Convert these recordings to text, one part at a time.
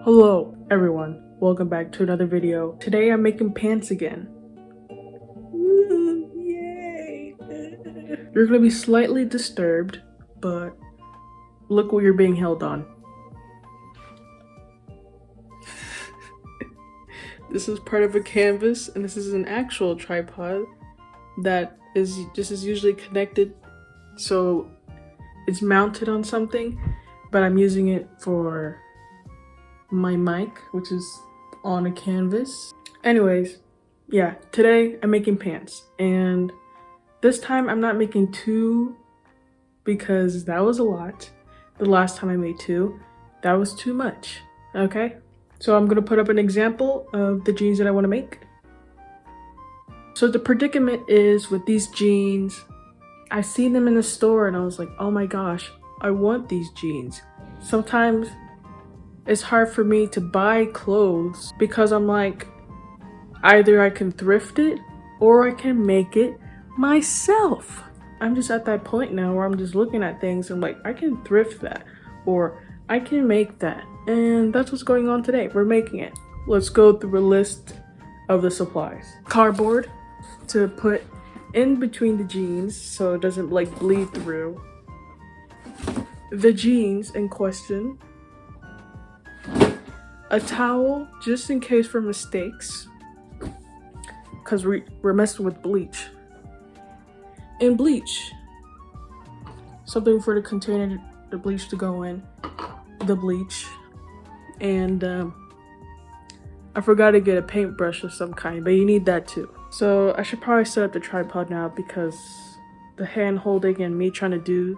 Hello everyone, welcome back to another video. Today I'm making pants again. Woo, yay! You're gonna be slightly disturbed, but look what you're being held on. This is part of a canvas, and this is an actual tripod that is usually connected, so it's mounted on something, but I'm using it for my mic, which is on a canvas. Anyways, yeah, today I'm making pants, and this time I'm not making two because that was a lot. The last time I made two, that was too much, okay? So I'm gonna put up an example of the jeans that I wanna make. So the predicament is with these jeans, I seen them in the store and I was like, oh my gosh, I want these jeans. Sometimes it's hard for me to buy clothes because I'm like, either I can thrift it or I can make it myself. I'm just at that point now where I'm just looking at things and like, I can thrift that or I can make that. And that's what's going on today. We're making it. Let's go through a list of the supplies. Cardboard to put in between the jeans so it doesn't like bleed through. The jeans in question. A towel just in case for mistakes, because we're messing with bleach. And bleach, something for the container, the bleach to go in, the bleach. And I forgot to get a paintbrush of some kind, but you need that too. So I should probably set up the tripod now because the hand holding and me trying to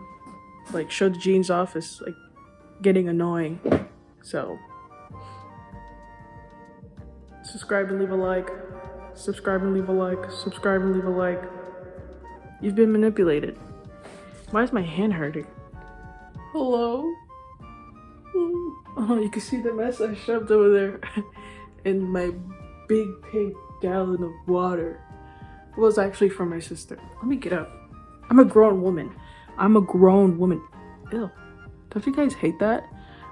show the jeans off is like getting annoying. So subscribe and leave a like, subscribe and leave a like, subscribe and leave a like. You've been manipulated. Why is my hand hurting? Hello? Oh, you can see the mess I shoved over there in my big pink gallon of water. It was actually for my sister. Let me get up. I'm a grown woman. I'm a grown woman. Ew. Don't you guys hate that?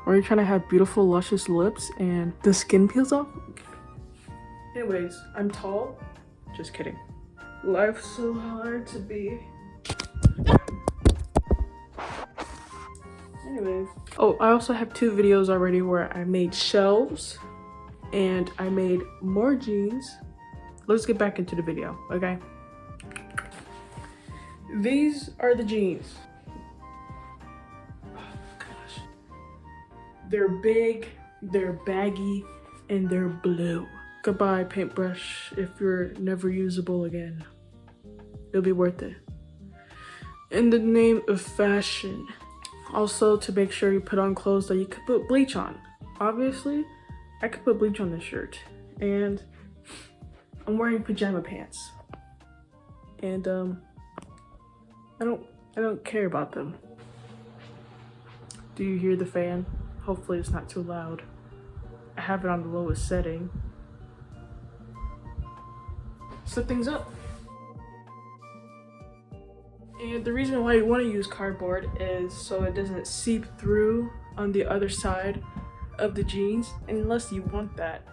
Where you're trying to have beautiful, luscious lips and the skin peels off? Anyways, I'm tall. Just kidding. Life's so hard to be. Anyways. Oh, I also have two videos already where I made shelves and I made more jeans. Let's get back into the video, okay? These are the jeans. Oh gosh. They're big, they're baggy, and they're blue. Goodbye, paintbrush, if you're never usable again. It'll be worth it. In the name of fashion. Also, to make sure you put on clothes that you could put bleach on. Obviously, I could put bleach on this shirt. And I'm wearing pajama pants. And I don't care about them. Do you hear the fan? Hopefully it's not too loud. I have it on the lowest setting. Set things up. And the reason why you want to use cardboard is so it doesn't seep through on the other side of the jeans, unless you want that.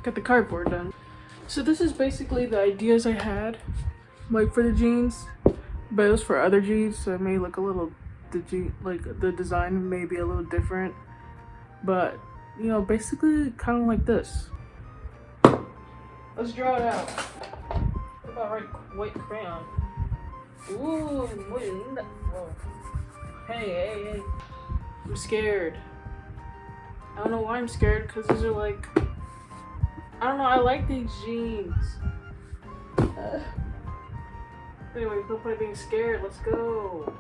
Got the cardboard done. So this is basically the ideas I had, like for the jeans, but it was for other jeans, so it may look a little, the design may be a little different, but you know, basically kind of like this. Let's draw it out. What about white crayon? Ooh, whoa. Hey. I'm scared. I don't know why I'm scared, because these are like, I don't know, I like these jeans. Anyways, no point being scared, let's go.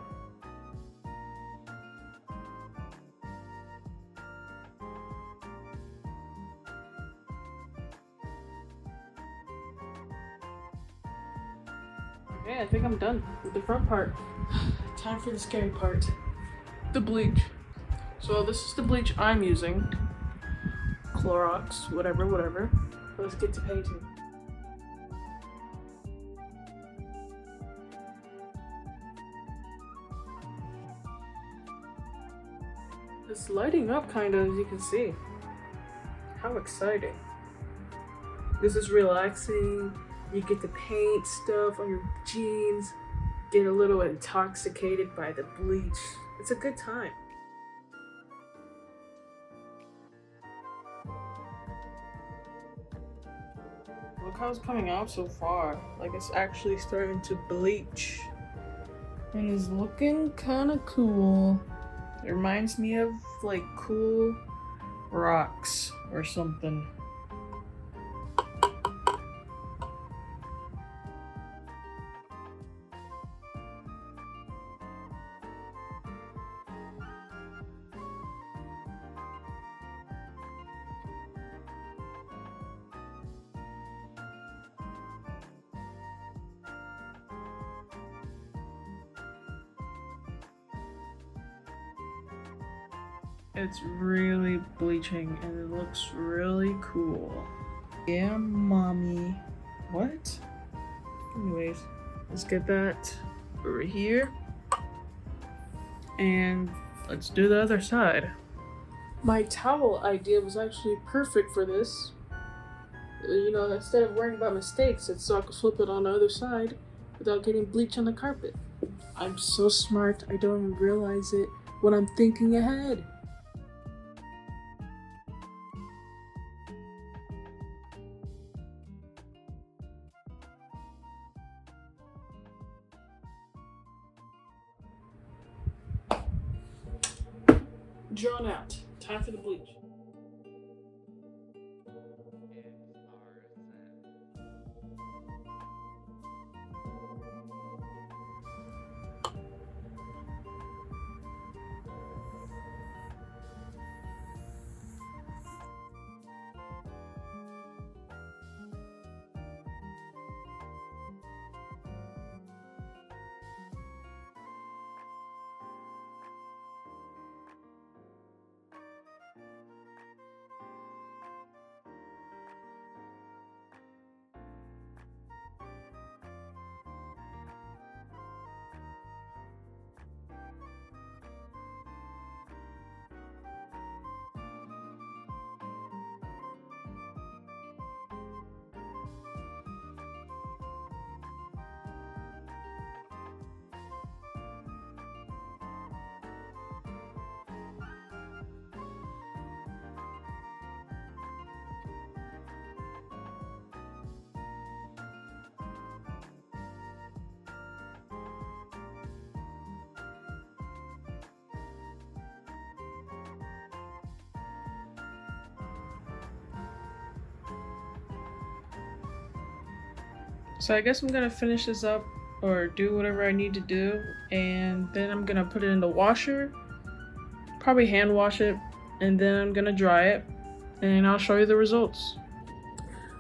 Okay, I think I'm done with the front part. Time for the scary part. The bleach. So this is the bleach I'm using. Clorox, whatever. Let's get to painting. It's lighting up kind of, as you can see. How exciting. This is relaxing. You get to paint stuff on your jeans, get a little intoxicated by the bleach. It's a good time. Look how it's coming out so far. Like it's actually starting to bleach. And it's looking kind of cool. It reminds me of like cool rocks or something. It's really bleaching and it looks really cool. Yeah, mommy. What? Anyways, let's get that over here. And let's do the other side. My towel idea was actually perfect for this. You know, instead of worrying about mistakes, it's so I could flip it on the other side without getting bleach on the carpet. I'm so smart, I don't even realize it when I'm thinking ahead. Drawn out. Time for the bleach. So I guess I'm gonna finish this up or do whatever I need to do, and then I'm gonna put it in the washer, probably hand wash it, and then I'm gonna dry it, and I'll show you the results.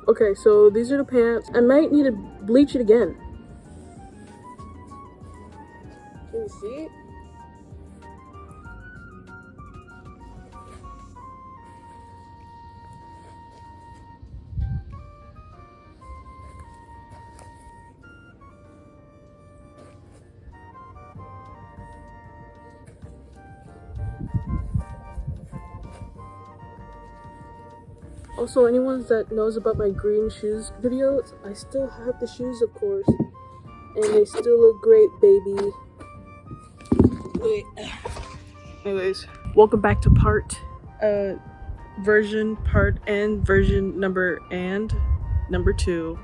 Okay, so these are the pants. I might need to bleach it again. Can you see it? Also, anyone that knows about my green shoes videos, I still have the shoes, of course, and they still look great, baby. Wait. Anyways, welcome back to version number 2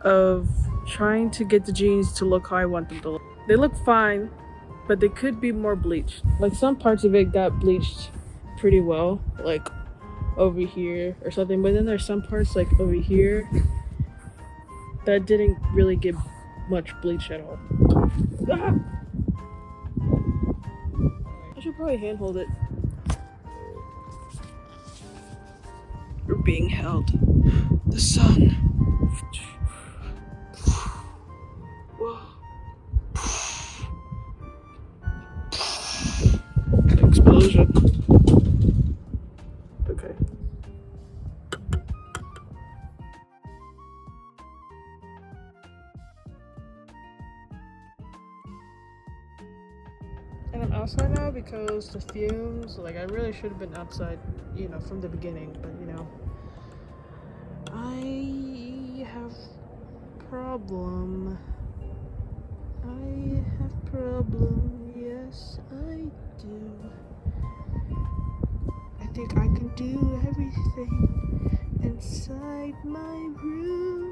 of trying to get the jeans to look how I want them to look. They look fine, but they could be more bleached. Like some parts of it got bleached pretty well, like over here or something, but then there's some parts like over here that didn't really get much bleach at all. Ah! I should probably handhold it. We're being held. The sun. Whoa. Explosion. Okay. And I'm outside now because the fumes, like I really should have been outside, you know, from the beginning, but you know, I have problem. I have problem, yes I do. I think I can do everything inside my room.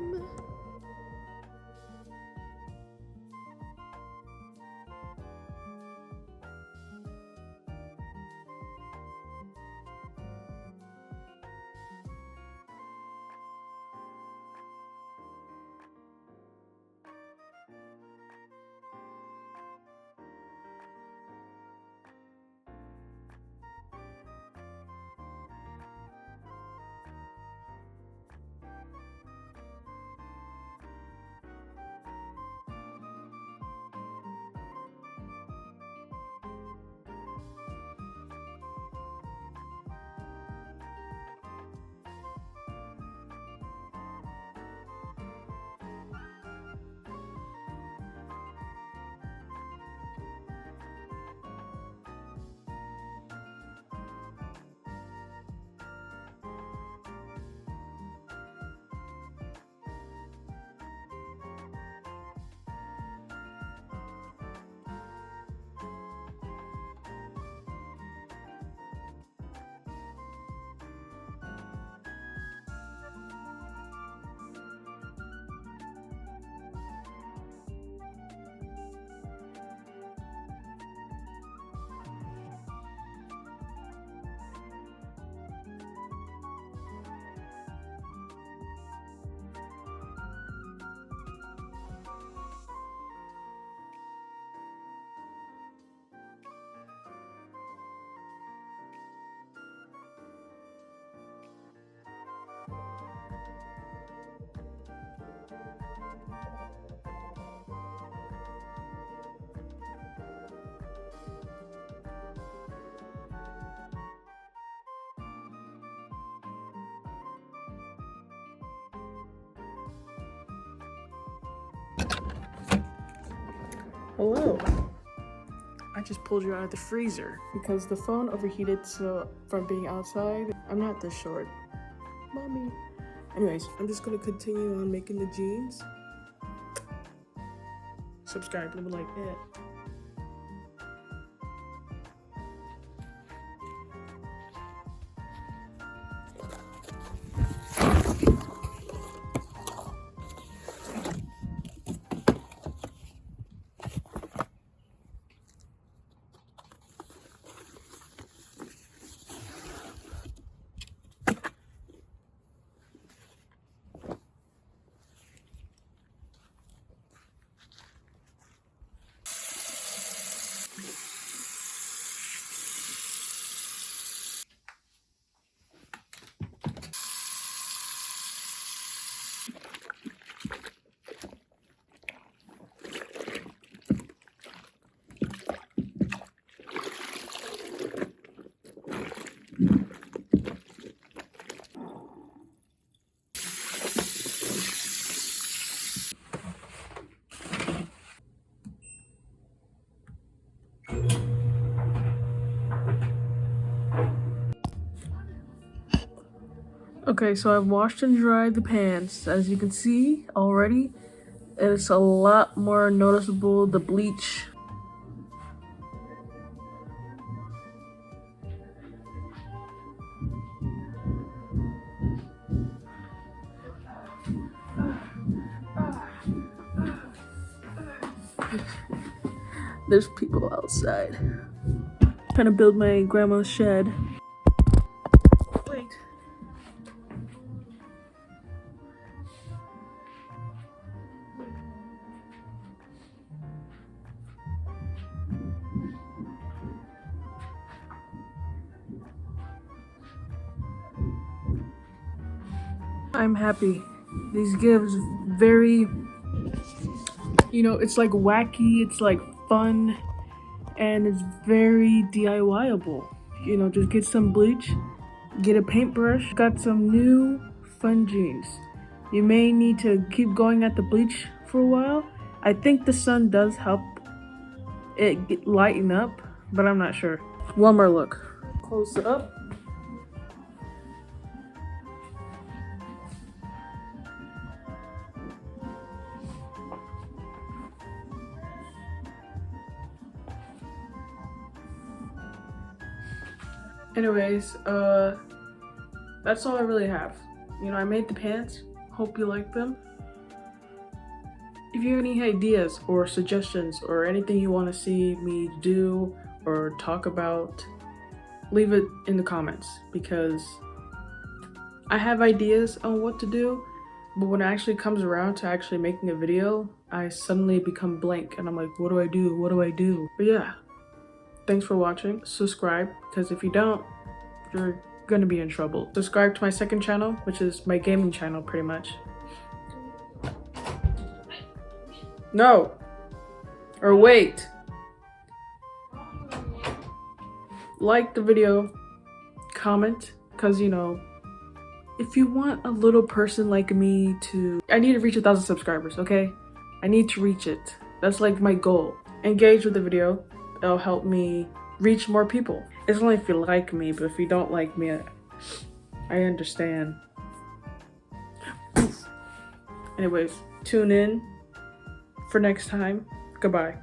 Hello. I just pulled you out of the freezer because the phone overheated, so from being outside, I'm not this short. Mommy. Anyways, I'm just gonna continue on making the jeans. Subscribe, leave a like, yeah. Okay, so I've washed and dried the pants. As you can see already, it's a lot more noticeable, the bleach. There's people outside. Trying to build my grandma's shed. Wait. I'm happy. These gives very, you know, it's like wacky, it's like fun, and it's very DIY-able. You know, just get some bleach, get a paintbrush, got some new fun jeans. You may need to keep going at the bleach for a while. I think the sun does help it lighten up, but I'm not sure. One more look. Close it up. Anyways, that's all I really have. You know, I made the pants. Hope you like them. If you have any ideas or suggestions or anything you want to see me do or talk about, leave it in the comments, because I have ideas on what to do, but when it actually comes around to actually making a video, I suddenly become blank and I'm like, what do I do? What do I do? But yeah, thanks for watching. Subscribe, because if you don't, you're gonna be in trouble. Subscribe to my second channel, which is my gaming channel pretty much. No! Or wait! Like the video, comment, because you know, if you want a little person like me to... I need to reach 1,000 subscribers, okay? I need to reach it. That's like my goal. Engage with the video. It'll help me reach more people. It's only if you like me, but if you don't like me, I understand. Anyways, tune in for next time. Goodbye.